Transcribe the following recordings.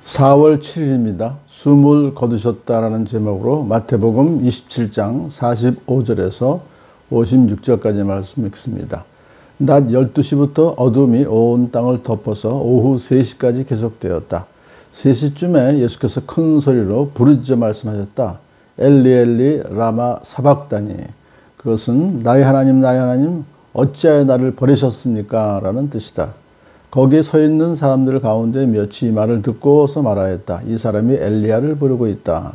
4월 7일입니다. 숨을 거두셨다라는 제목으로 마태복음 27장 45절에서 56절까지 말씀 읽습니다. 낮 12시부터 어둠이 온 땅을 덮어서 오후 3시까지 계속되었다. 3시쯤에 예수께서 큰 소리로 부르짖어 말씀하셨다. 엘리 엘리 라마 사박다니. 그것은 나의 하나님 어찌하여 나를 버리셨습니까? 라는 뜻이다. 거기에 서 있는 사람들 가운데 몇이 이 말을 듣고서 말하였다. 이 사람이 엘리야를 부르고 있다.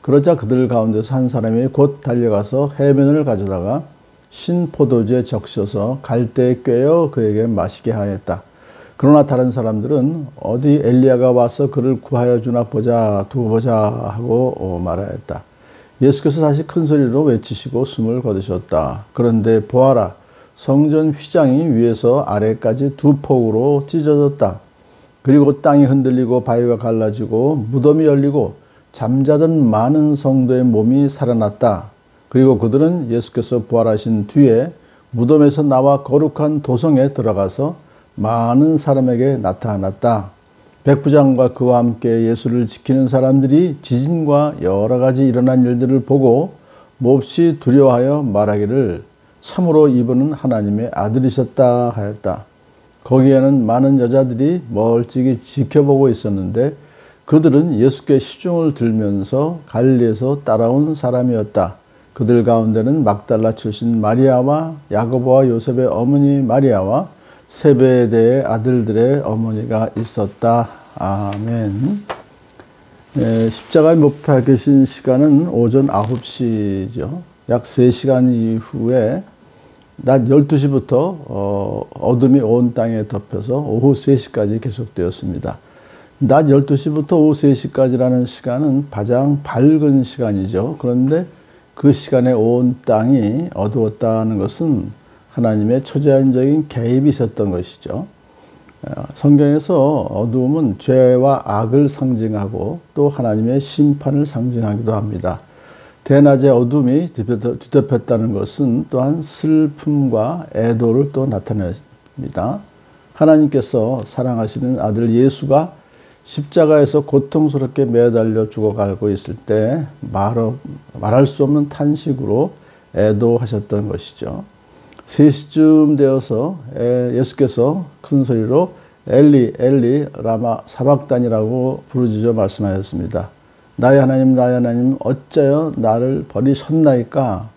그러자 그들 가운데서 한 사람이 곧 달려가서 해면을 가져다가 신포도주에 적셔서 갈대에 꿰어 그에게 마시게 하였다. 그러나 다른 사람들은 어디 엘리야가 와서 그를 구하여 주나 두고 보자 하고 말하였다. 예수께서 다시 큰 소리로 외치시고 숨을 거두셨다. 그런데 보아라, 성전 휘장이 위에서 아래까지 두 폭으로 찢어졌다. 그리고 땅이 흔들리고 바위가 갈라지고 무덤이 열리고 잠자던 많은 성도의 몸이 살아났다. 그리고 그들은 예수께서 부활하신 뒤에 무덤에서 나와 거룩한 도성에 들어가서 많은 사람에게 나타났다. 백부장과 그와 함께 예수를 지키는 사람들이 지진과 여러 가지 일어난 일들을 보고 몹시 두려워하여 말하기를 참으로 이분은 하나님의 아들이셨다 하였다. 거기에는 많은 여자들이 멀찍이 지켜보고 있었는데 그들은 예수께 시중을 들면서 갈릴리에서 따라온 사람이었다. 그들 가운데는 막달라 출신 마리아와 야고보와 요셉의 어머니 마리아와 세베대의 아들들의 어머니가 있었다. 아멘. 십자가에 못 박히신 시간은 오전 9시죠. 약 3시간 이후에 낮 12시부터 어둠이 온 땅에 덮여서 오후 3시까지 계속되었습니다. 낮 12시부터 오후 3시까지라는 시간은 가장 밝은 시간이죠. 그런데 그 시간에 온 땅이 어두웠다는 것은 하나님의 초자연적인 개입이 있었던 것이죠. 성경에서 어두움은 죄와 악을 상징하고 또 하나님의 심판을 상징하기도 합니다. 대낮에 어둠이 뒤덮였다는 것은 또한 슬픔과 애도를 또 나타냅니다. 하나님께서 사랑하시는 아들 예수가 십자가에서 고통스럽게 매달려 죽어가고 있을 때 말할 수 없는 탄식으로 애도하셨던 것이죠. 3시쯤 되어서 예수께서 큰 소리로 엘리 엘리 라마 사박단이라고 부르짖어 말씀하셨습니다. 나의 하나님 어찌하여 나를 버리셨나이까?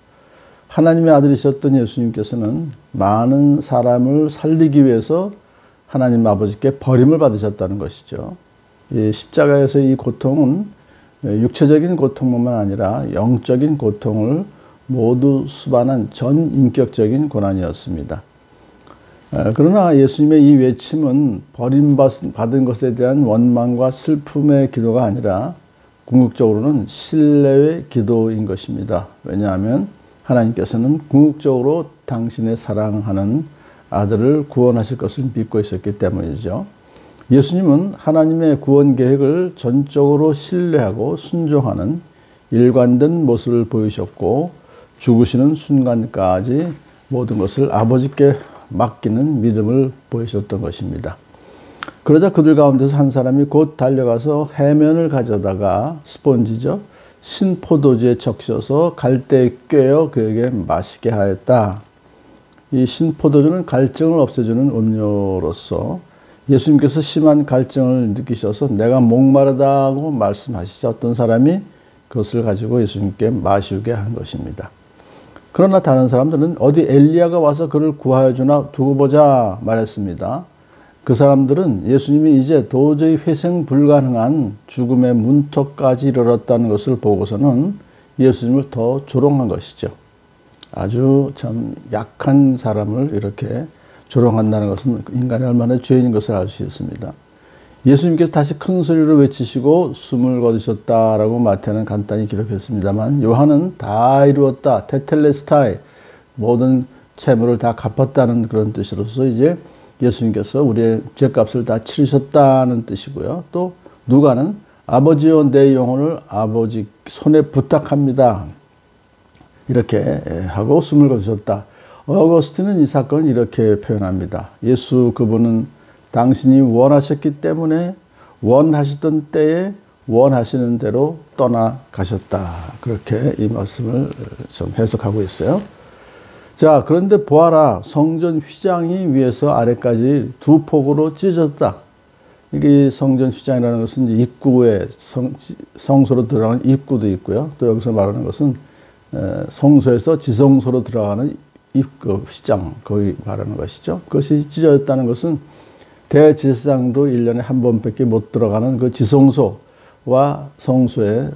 하나님의 아들이셨던 예수님께서는 많은 사람을 살리기 위해서 하나님 아버지께 버림을 받으셨다는 것이죠. 이 십자가에서 이 고통은 육체적인 고통뿐만 아니라 영적인 고통을 모두 수반한 전인격적인 고난이었습니다. 그러나 예수님의 이 외침은 버림받은 것에 대한 원망과 슬픔의 기도가 아니라 궁극적으로는 신뢰의 기도인 것입니다. 왜냐하면 하나님께서는 궁극적으로 당신의 사랑하는 아들을 구원하실 것을 믿고 있었기 때문이죠. 예수님은 하나님의 구원 계획을 전적으로 신뢰하고 순종하는 일관된 모습을 보이셨고 죽으시는 순간까지 모든 것을 아버지께 맡기는 믿음을 보이셨던 것입니다. 그러자 그들 가운데서 한 사람이 곧 달려가서 해면을 가져다가 스폰지죠. 신포도주에 적셔서 갈대에 꿰어 그에게 마시게 하였다. 이 신포도주는 갈증을 없애주는 음료로서 예수님께서 심한 갈증을 느끼셔서 내가 목마르다고 말씀하시자 어떤 사람이 그것을 가지고 예수님께 마시게 한 것입니다. 그러나 다른 사람들은 어디 엘리야가 와서 그를 구하여 주나 두고 보자 말했습니다. 그 사람들은 예수님이 이제 도저히 회생 불가능한 죽음의 문턱까지 이르렀다는 것을 보고서는 예수님을 더 조롱한 것이죠. 아주 참 약한 사람을 이렇게 조롱한다는 것은 인간이 얼마나 죄인인 것을 알 수 있습니다. 예수님께서 다시 큰 소리로 외치시고 숨을 거두셨다라고 마태는 간단히 기록했습니다만 요한은 다 이루었다, 테텔레스타이, 모든 채무를 다 갚았다는 그런 뜻으로서 이제 예수님께서 우리의 죄값을 다 치르셨다는 뜻이고요. 또 누가는 아버지여 내 영혼을 아버지 손에 부탁합니다. 이렇게 하고 숨을 거두셨다. 어거스틴은 이 사건을 이렇게 표현합니다. 예수 그분은 당신이 원하셨기 때문에 원하시던 때에 원하시는 대로 떠나가셨다. 그렇게 이 말씀을 좀 해석하고 있어요. 자, 그런데 보아라, 성전 휘장이 위에서 아래까지 두 폭으로 찢어졌다. 이게 성전 휘장이라는 것은 입구에 성소로 들어가는 입구도 있고요. 또 여기서 말하는 것은 성소에서 지성소로 들어가는 입구 휘장, 거기 말하는 것이죠. 그것이 찢어졌다는 것은 대제사장도 1년에 한 번밖에 못 들어가는 그 지성소와 성소의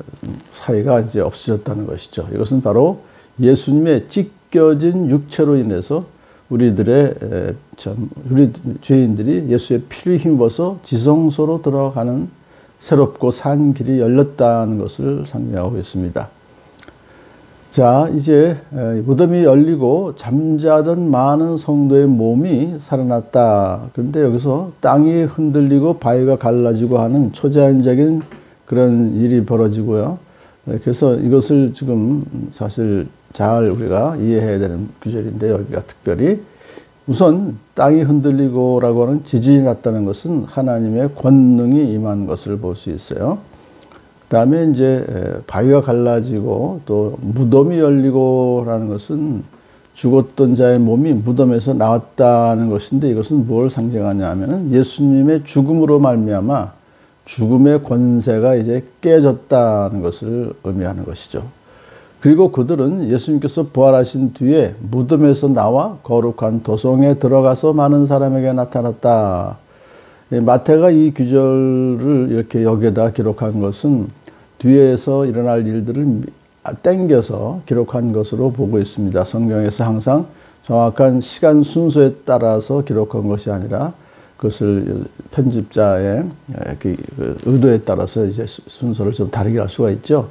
사이가 이제 없어졌다는 것이죠. 이것은 바로 예수님의 찢겨진 육체로 인해서 우리 죄인들이 예수의 피를 힘입어서 지성소로 들어가는 새롭고 산 길이 열렸다는 것을 상징하고 있습니다. 자, 이제 무덤이 열리고 잠자던 많은 성도의 몸이 살아났다. 그런데 여기서 땅이 흔들리고 바위가 갈라지고 하는 초자연적인 그런 일이 벌어지고요. 그래서 이것을 지금 사실 잘 우리가 이해해야 되는 구절인데, 여기가 특별히 우선 땅이 흔들리고라고 하는 지진이 났다는 것은 하나님의 권능이 임한 것을 볼 수 있어요. 그 다음에 이제 바위가 갈라지고 또 무덤이 열리고라는 것은 죽었던 자의 몸이 무덤에서 나왔다는 것인데, 이것은 뭘 상징하냐 하면은 예수님의 죽음으로 말미암아 죽음의 권세가 이제 깨졌다는 것을 의미하는 것이죠. 그리고 그들은 예수님께서 부활하신 뒤에 무덤에서 나와 거룩한 도성에 들어가서 많은 사람에게 나타났다. 마태가 이 구절을 이렇게 여기에다 기록한 것은 뒤에서 일어날 일들을 땡겨서 기록한 것으로 보고 있습니다. 성경에서 항상 정확한 시간 순서에 따라서 기록한 것이 아니라 그것을 편집자의 의도에 따라서 이제 순서를 좀 다르게 할 수가 있죠.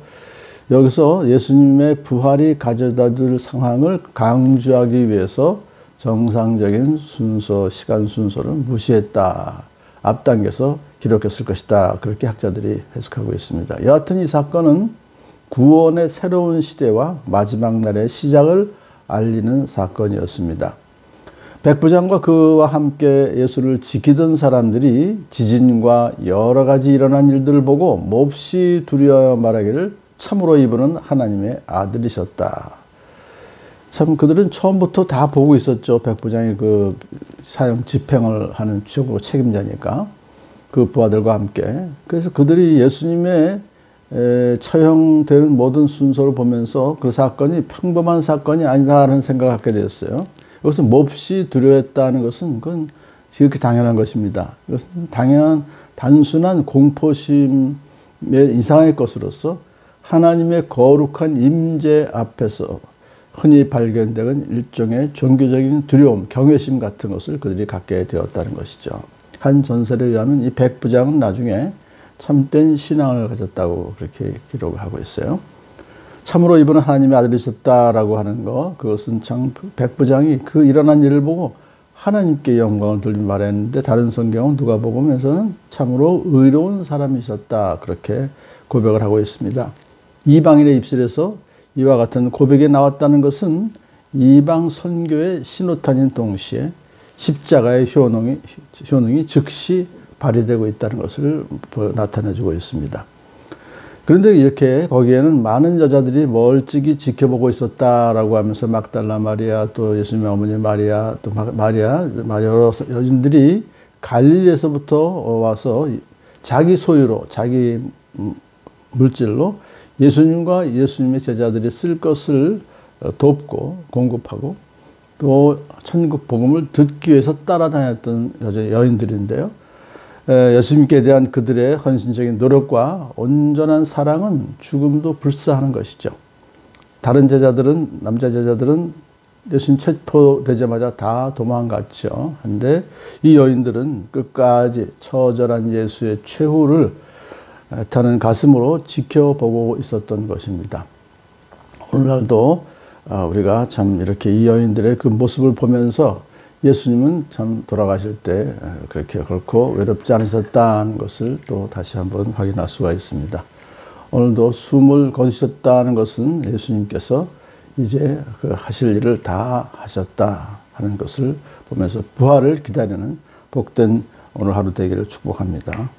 여기서 예수님의 부활이 가져다 줄 상황을 강조하기 위해서 정상적인 순서, 시간 순서를 무시했다. 앞당겨서 기록했을 것이다. 그렇게 학자들이 해석하고 있습니다. 여하튼 이 사건은 구원의 새로운 시대와 마지막 날의 시작을 알리는 사건이었습니다. 백부장과 그와 함께 예수를 지키던 사람들이 지진과 여러 가지 일어난 일들을 보고 몹시 두려워 말하기를 참으로 이분은 하나님의 아들이셨다. 참 그들은 처음부터 다 보고 있었죠. 백부장이 그 사형 집행을 하는 최고 책임자니까 그 부하들과 함께. 그래서 그들이 예수님의 처형되는 모든 순서를 보면서 그 사건이 평범한 사건이 아니다라는 생각을 갖게 되었어요. 이것은 몹시 두려워했다는 것은 그건 지극히 당연한 것입니다. 이것은 단순한 공포심의 이상의 것으로서 하나님의 거룩한 임재 앞에서 흔히 발견되는 일종의 종교적인 두려움, 경외심 같은 것을 그들이 갖게 되었다는 것이죠. 한 전설에 의하면 이 백부장은 나중에 참된 신앙을 가졌다고 그렇게 기록을 하고 있어요. 참으로 이분은 하나님의 아들이셨다라고 하는 거, 그것은 참 백부장이 그 일어난 일을 보고 하나님께 영광을 돌리며 말했는데, 다른 성경은 누가복음에서는 참으로 의로운 사람이셨다 그렇게 고백을 하고 있습니다. 이방인의 입술에서 이와 같은 고백이 나왔다는 것은 이방 선교의 신호탄인 동시에 십자가의 효능이 즉시 발휘되고 있다는 것을 나타내주고 있습니다. 그런데 이렇게 거기에는 많은 여자들이 멀찍이 지켜보고 있었다라고 하면서 막달라 마리아, 또 예수님의 어머니 마리아, 또 마리아 여러 여인들이 갈릴리에서부터 와서 자기 소유로, 자기 물질로 예수님과 예수님의 제자들이 쓸 것을 돕고 공급하고 또 천국 복음을 듣기 위해서 따라다녔던 여인들인데요. 예수님께 대한 그들의 헌신적인 노력과 온전한 사랑은 죽음도 불사하는 것이죠. 다른 제자들은, 남자 제자들은 예수님 체포되자마자 다 도망갔죠. 그런데 이 여인들은 끝까지 처절한 예수의 최후를 애타는 가슴으로 지켜보고 있었던 것입니다. 오늘날도 우리가 참 이렇게 이 여인들의 그 모습을 보면서 예수님은 참 돌아가실 때 그렇게 결코 외롭지 않으셨다는 것을 또 다시 한번 확인할 수가 있습니다. 오늘도 숨을 거두셨다는 것은 예수님께서 이제 그 하실 일을 다 하셨다 하는 것을 보면서 부활을 기다리는 복된 오늘 하루 되기를 축복합니다.